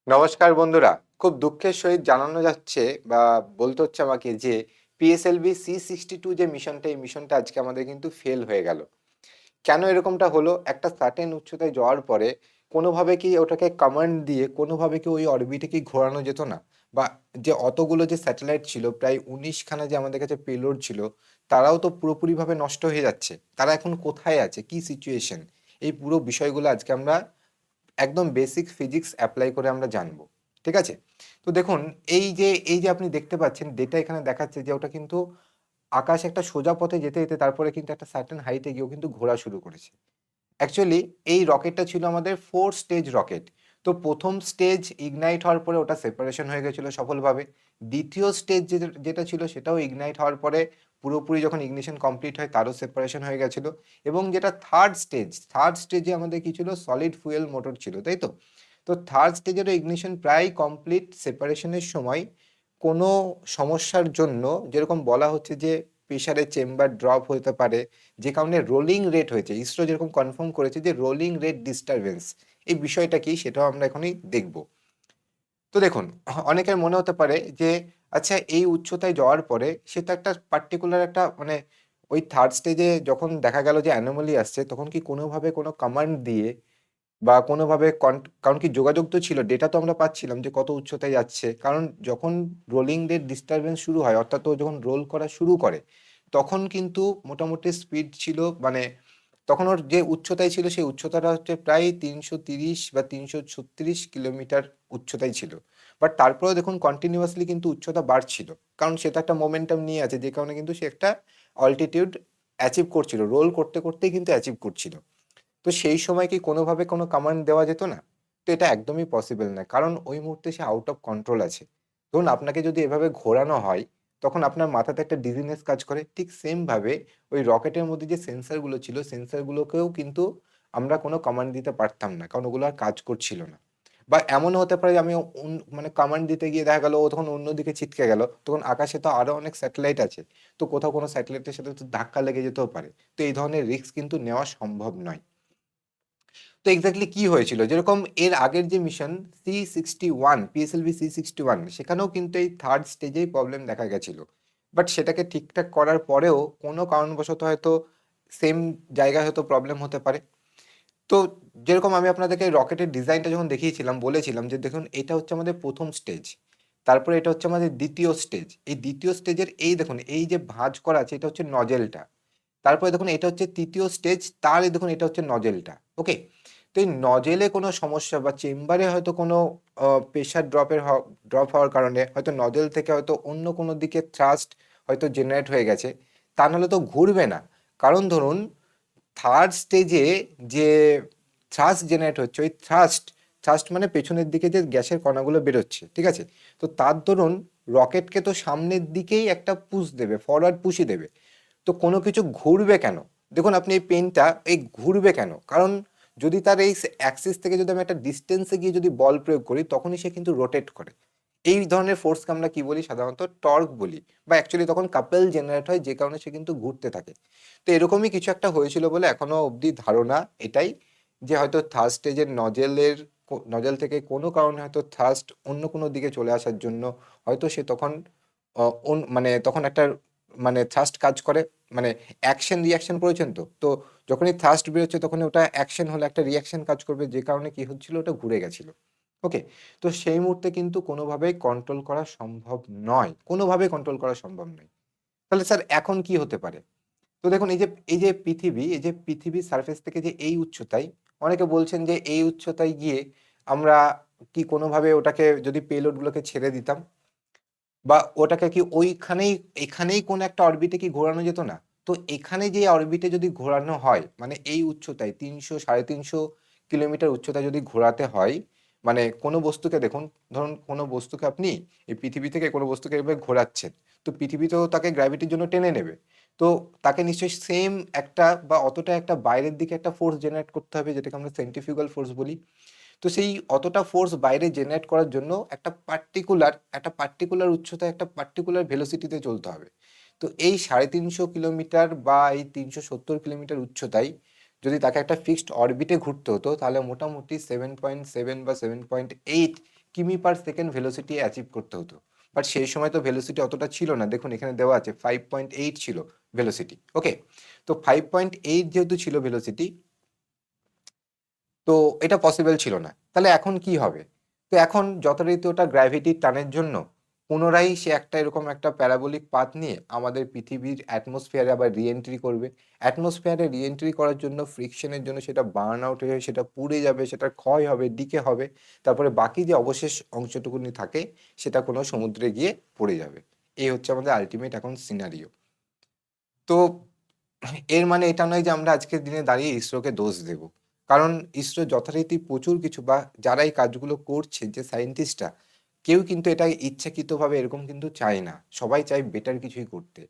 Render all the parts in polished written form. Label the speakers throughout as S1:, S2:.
S1: নমস্কার বন্ধুরা। খুব দুঃখের সহিত জানানো যাচ্ছে বা বলতে হচ্ছে আমাকে যে পিএসএলভি C62 যে মিশনটা, এই মিশনটা আজকে আমাদের কিন্তু ফেল হয়ে গেল। কেন এরকমটা হলো? একটা সার্টেন উচ্চতায় যাওয়ার পরে কোনোভাবে কি ওটাকে কমান্ড দিয়ে কোনোভাবে কি ওই অরবিটে কি ঘোরানো যেত না? বা যে অতগুলো যে স্যাটেলাইট ছিল, প্রায় ১৯ খানা যে আমাদের কাছে পেলোড ছিল, তারাও তো পুরোপুরিভাবে নষ্ট হয়ে যাচ্ছে। তারা এখন কোথায় আছে? কি সিচুয়েশন? এই পুরো বিষয়গুলো আজকে আমরা একদম বেসিক ফিজিক্স অ্যাপ্লাই করে আমরা জানবো। ঠিক আছে? তো দেখুন, এই যে আপনি দেখতে পাচ্ছেন ডেটা এখানে দেখাচ্ছে যে ওটা কিন্তু আকাশ একটা সোজা পথে যেতে, যেতে তারপরে কিন্তু একটা সার্টেন হাইট এ গিয়েও কিন্তু ঘোরা শুরু করেছে। অ্যাকচুয়ালি এই রকেটটা ছিল আমাদের 4 স্টেজ রকেট। তো ১ম স্টেজ ইগনাইট হওয়ার পরে ওটা সেপারেশন হয়ে গেছিল সফলভাবে। ২য় স্টেজ যেটা ছিল সেটাও ইগনাইট হওয়ার পরে পুরোপুরি যখন ইগনিশন কমপ্লিট হয় তারও সেপারেশন হয়ে গেছিল। এবং যেটা থার্ড স্টেজে আমাদের কি ছিল? সলিড ফুয়েল মোটর ছিল, তাই তো? তো থার্ড স্টেজেরও ইগনিশন প্রায় কমপ্লিট। সেপারেশনের সময় কোনো সমস্যার জন্য, যেরকম বলা হচ্ছে যে প্রেসারে চেম্বার ড্রপ হতে পারে, যে কারণে রোলিং রেট হয়েছে। ইসরো যেরকম কনফার্ম করেছে যে রোলিং রেট ডিস্টারবেন্স, এই বিষয়টা কি সেটাও আমরা এখনই দেখব। তো দেখুন, অনেকের মনে হতে পারে যে আচ্ছা, এই উচ্চতায় যাওয়ার পরে সে তো একটা পার্টিকুলার একটা মানে ওই থার্ড স্টেজে যখন দেখা গেল যে অ্যানোমালি আসছে, তখন কি কোনোভাবে কোনো কমান্ড দিয়ে বা কোনোভাবে কারণ কি যোগাযোগ তো ছিল, ডেটা তো আমরা পাচ্ছিলাম যে কত উচ্চতায় যাচ্ছে। কারণ যখন রোলিং রেট ডিস্টারবেন্স শুরু হয়, অর্থাৎ ও যখন রোল করা শুরু করে, তখন কিন্তু মোটামুটি স্পিড ছিল মানে তখন ওর যে উচ্চতায় ছিল সেই উচ্চতাটা হচ্ছে প্রায় ৩৩০ বা ৩৩৬ কিলোমিটার উচ্চতায় ছিল। বাট তারপরেও দেখুন কন্টিনিউয়াসলি কিন্তু উচ্চতা বাড়ছিল। কারণ সে তো একটা মোমেন্টাম নিয়ে আছে, যে কারণে কিন্তু সে একটা অল্টিটিউড অ্যাচিভ করছিল। রোল করতে, করতেই কিন্তু অ্যাচিভ করছিল। তো সেই সময় কি কোনোভাবে কোনো কমান্ড দেওয়া যেত না? তো এটা একদমই পসিবল না। কারণ ওই মুহূর্তে সে আউট অফ কন্ট্রোল আছে। ধরুন আপনাকে যদি এভাবে ঘোরানো হয়, তখন আপনার মাথাতে একটা ডিজিনেস কাজ করে। ঠিক সেম ভাবে ওই রকেটের মধ্যে যে সেন্সর গুলো ছিল, সেন্সর গুলোকেও কিন্তু আমরা কোনো কমান্ড দিতে পারতাম না। কারণ ওগুলো আর কাজ করছিল না। বা এমনও হতে পারে যে আমি মানে কমান্ড দিতে গিয়ে দেখা গেল ও তখন অন্যদিকে ছিটকে গেল। তখন আকাশে তো আরো অনেক স্যাটেলাইট আছে। তো কোথাও কোনো স্যাটেলাইটের সাথে তো ধাক্কা লেগে যেতেও পারে। তো এই ধরনের রিস্ক কিন্তু নেওয়া সম্ভব নয়। তো এক্স্যাক্টলি কি হয়েছিল? যেরকম এর আগের যে মিশন C61, PSLV C61, সেখানেও কিন্তু এই থার্ড স্টেজেই প্রবলেম দেখা গেছিল। বাট সেটাকে ঠিকঠাক করার পরেও কোনো কারণবশত হয়তো সেম জায়গায় হয়তো প্রবলেম হতে পারে। তো যেরকম আমি আপনাদেরকে রকেটের ডিজাইনটা যখন দেখিয়েছিলাম, বলেছিলাম যে দেখুন এটা হচ্ছে আমাদের ১ম স্টেজ। তারপরে এটা হচ্ছে আমাদের ২য় স্টেজ। এই ২য় স্টেজের এই দেখুন এই যে ভাঁজ করা আছে, এটা হচ্ছে নজেলটা। তারপরে দেখুন এটা হচ্ছে ৩য় স্টেজ, তার এই দেখুন এটা হচ্ছে নজেলটা। ওকে? তো এই নজেলে কোনো সমস্যা বা চেম্বারে হয়তো কোনো প্রেশার ড্রপ হওয়ার কারণে হয়তো নজেল থেকে হয়তো অন্য কোনো দিকে থ্রাস্ট হয়তো জেনারেট হয়ে গেছে। তা নাহলে তো ঘুরবে না। কারণ ধরুন থার্ড স্টেজে যে থ্রাস্ট জেনারেট হচ্ছে, ওই থ্রাস্ট মানে পেছনের দিকে যে গ্যাসের কণাগুলো বেরোচ্ছে, ঠিক আছে? তো তার দরুন রকেটকে তো সামনের দিকেই একটা পুশ দেবে, ফরওয়ার্ড পুশই দেবে। তো কোনো কিছু ঘুরবে কেন? দেখুন আপনি এই পেনটা এই ঘুরবে কেন? কারণ যদি তার এই অ্যাক্সিস থেকে যদি আমি একটা ডিস্টেন্সে গিয়ে যদি বল প্রয়োগ করি, তখনই সে কিন্তু রোটেট করে। এই ধরনের ফোর্সকে আমরা কি বলি? সাধারণত টর্ক বলি। বা অ্যাকচুয়ালি তখন কাপেল জেনারেট হয়, যে কারণে সে কিন্তু ঘুরতে থাকে। তো এরকমই কিছু একটা হয়েছিল বলে এখনো অবধি ধারণা এটাই, যে হয়তো থার্ড স্টেজের নজেল থেকে কোনো কারণে হয়তো থ্রাস্ট অন্য কোনো দিকে চলে আসার জন্য হয়তো সে তখন মানে তখন একটা মানে থ্রাস্ট কাজ করে, মানে অ্যাকশন রিঅ্যাকশন করেছেন তো। তো যখনই থ্রাস্ট বেরোচ্ছে তখন ওটা অ্যাকশন হলে একটা রিঅ্যাকশন কাজ করবে, যে কারণে কি হচ্ছিল, ওটা ঘুরে গেছিল। ওকে? তো সেই মুহূর্তে কিন্তু কোনোভাবেই কন্ট্রোল করা সম্ভব নয়। কোনোভাবেই কন্ট্রোল করা সম্ভব নয়। তাহলে স্যার এখন কি হতে পারে? তো দেখুন এই যে পৃথিবীর সারফেস থেকে যে এই উচ্চতায়, অনেকে বলছেন যে এই উচ্চতায় গিয়ে আমরা কি কোনোভাবে ওটাকে যদি পেলোড গুলোকে ছেড়ে দিতাম, বা ওটাকে কি ওইখানেই এখানেই কোন একটা অরবিটে কি ঘোরানো যেত না? তো এখানে যে অরবিটে যদি ঘোরানো হয়, মানে এই উচ্চতায় ৩০০ ৩৫০ কিলোমিটার উচ্চতায় যদি ঘোরাতে হয়, মানে কোনো বস্তুকে দেখুন, ধরুন কোনো বস্তুকে আপনি এই পৃথিবী থেকে কোনো বস্তুকে এভাবে ঘোরাচ্ছেন। তো পৃথিবী তো তাকে গ্র্যাভিটির জন্য টেনে নেবে। তো তাকে নিশ্চয়ই সেম একটা বা অতটা একটা বাইরের দিকে একটা ফোর্স জেনারেট করতে হবে, যেটাকে আমরা সেন্ট্রিফিউগাল ফোর্স বলি। তো সেই অতটা ফোর্স বাইরে জেনারেট করার জন্য একটা পার্টিকুলার উচ্চতায় একটা পার্টিকুলার ভেলোসিটিতে চলতে হবে। তো এই ৩৫০ কিলোমিটার বা এই ৩৭০ কিলোমিটার উচ্চতায় যদি তাকে একটা ফিক্সড অরবিটে ঘুরতে হতো, তাহলে মোটামুটি 7.7 বা 7.8 কিমি পার সেকেন্ড ভেলোসিটি অ্যাচিভ করতে হতো। বাট সেই সময় তো ভেলোসিটি অতটা ছিল না। দেখুন এখানে দেওয়া আছে 5.8 ছিল ভেলোসিটি। ওকে? তো 5.8 যেহেতু ছিল ভেলোসিটি, তো এটা পসিবল ছিল না। তাহলে এখন কি হবে? তো এখন যথারীতি ওটা গ্র্যাভিটির টানের জন্য পুনরায় সে একটা এরকম একটা প্যারাবোলিক পাথ নিয়ে আমাদের পৃথিবীর অ্যাটমসফিয়ারে আবার রি-এন্ট্রি করবে। অ্যাটমসফিয়ারে রি-এন্ট্রি করার জন্য ফ্রিকশনের জন্য সেটা বার্ন আউট হয়ে সেটা পুড়ে যাবে, সেটার ক্ষয় হবে, ডিকে হবে। তারপরে বাকি যে অবশেষ অংশটুকুনি থাকে সেটা কোনো সমুদ্রে গিয়ে পড়ে যাবে। এই হচ্ছে আমাদের আল্টিমেট এখন সিনারিও। তো এর মানে এটা নয় যে আমরা আজকের দিনে দাঁড়িয়ে ইসরোকে দোষ দেব। কারণ ইসরো যথারীতি প্রচুর কিছু বা যারা এই কাজগুলো করছে যে সায়েন্টিস্টরা, কেউ কিন্তু এটা ইচ্ছাকৃতভাবে এরকম কিন্তু চায় না। সবাই চায় বেটার কিছুই করতে।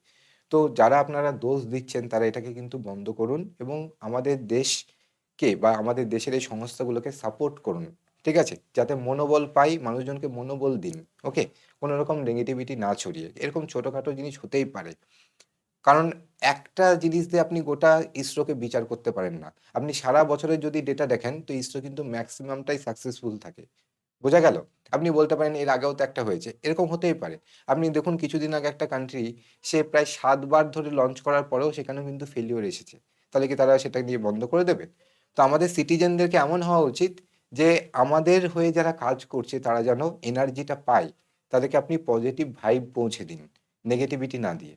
S1: তো যারা আপনারা দোষ দিচ্ছেন তারা এটাকে কিন্তু বন্ধ করুন এবং আমাদের দেশকে বা আমাদের দেশের এই সংস্থাগুলোকে সাপোর্ট করুন। ঠিক আছে? যাতে মনোবল পাই, মানুষজনকে মনোবল দিন। ওকে? কোন রকম নেগেটিভিটি না ছড়িয়ে। এরকম ছোটখাটো জিনিস হতেই পারে। কারণ একটা জিনিস দিয়ে আপনি গোটা ইসরোকে বিচার করতে পারেন না। আপনি সারা বছরের যদি ডেটা দেখেন তো ইসরো কিন্তু মেক্সিমামটাই সাকসেসফুল থাকে। বোঝা গেল? আপনি বলতে পারেন এর আগেও তো একটা হয়েছে। এরকম হতেই পারে। আপনি দেখুন কিছুদিন আগে একটা কান্ট্রি সে প্রায় ৭ বার ধরে লঞ্চ করার পরেও সেখানেও কিন্তু ফেইলিউর এসেছে। তাহলে কি তারা সেটা দিয়ে বন্ধ করে দেবে? তো আমাদের সিটিজেনদেরকে এমন হওয়া উচিত যে আমাদের হয়ে যারা কাজ করছে তারা যেন এনার্জিটা পায়। তাদেরকে আপনি পজিটিভ ভাইব পৌঁছে দিন। নেগেটিভিটি না দিয়ে।